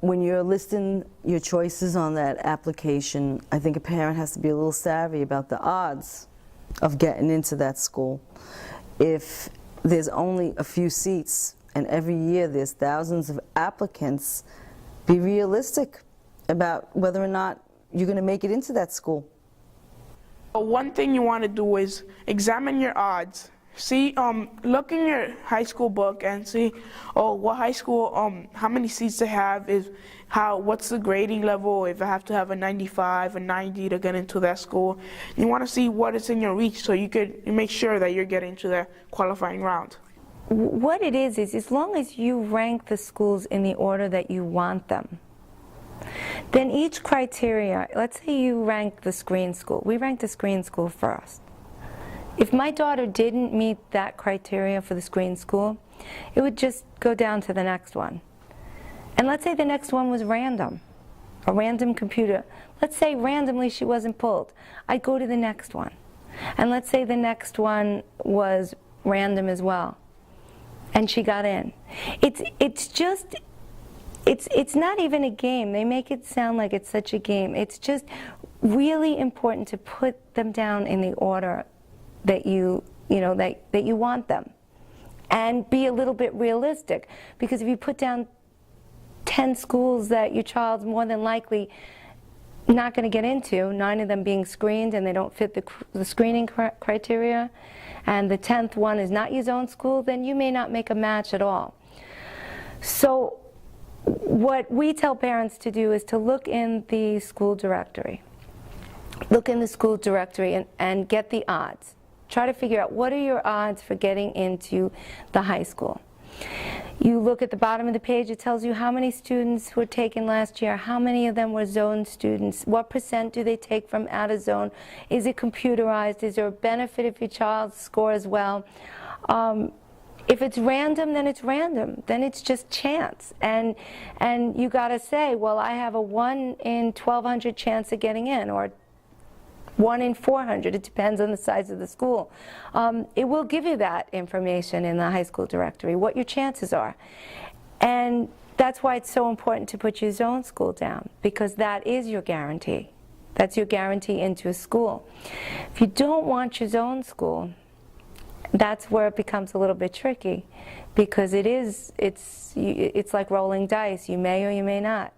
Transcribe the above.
when you're listing your choices on that application, I think a parent has to be a little savvy about the odds of getting into that school. If there's only a few seats and every year there's thousands of applicants, be realistic about whether or not you're going to make it into that school. One thing you want to do is examine your odds. See, look in your high school book and see, what high school, how many seats they have, what's the grading level, if I have to have a 95, a 90 to get into that school. You want to see what is in your reach so you make sure that you're getting to the qualifying round. What it is as long as you rank the schools in the order that you want them, then each criteria, let's say you rank the screen school. We ranked the screen school first. If my daughter didn't meet that criteria for the screen school, it would just go down to the next one. And let's say the next one was random, a random computer. Let's say randomly she wasn't pulled. I'd go to the next one. And let's say the next one was random as well, and she got in. It's not even a game. They make it sound like it's such a game. It's just really important to put them down in the order that you want them, and be a little bit realistic. Because if you put down 10 schools that your child's more than likely not going to get into, 9 of them being screened and they don't fit the screening criteria, and the 10th one is not your zone school, then you may not make a match at all. So what we tell parents to do is to look in the school directory. Look in the school directory and get the odds. Try to figure out what are your odds for getting into the high school. You look at the bottom of the page, it tells you how many students were taken last year, how many of them were zone students, what % do they take from out of zone, is it computerized, is there a benefit if your child scores well. If it's random, then it's random. Then it's just chance. And you got to say, well, I have a 1 in 1,200 chance of getting in, or 1 in 400. It depends on the size of the school. It will give you that information in the high school directory, what your chances are. And that's why it's so important to put your zone school down, because that is your guarantee. That's your guarantee into a school. If you don't want your zone school, that's where it becomes a little bit tricky, because it's like rolling dice. You may or you may not.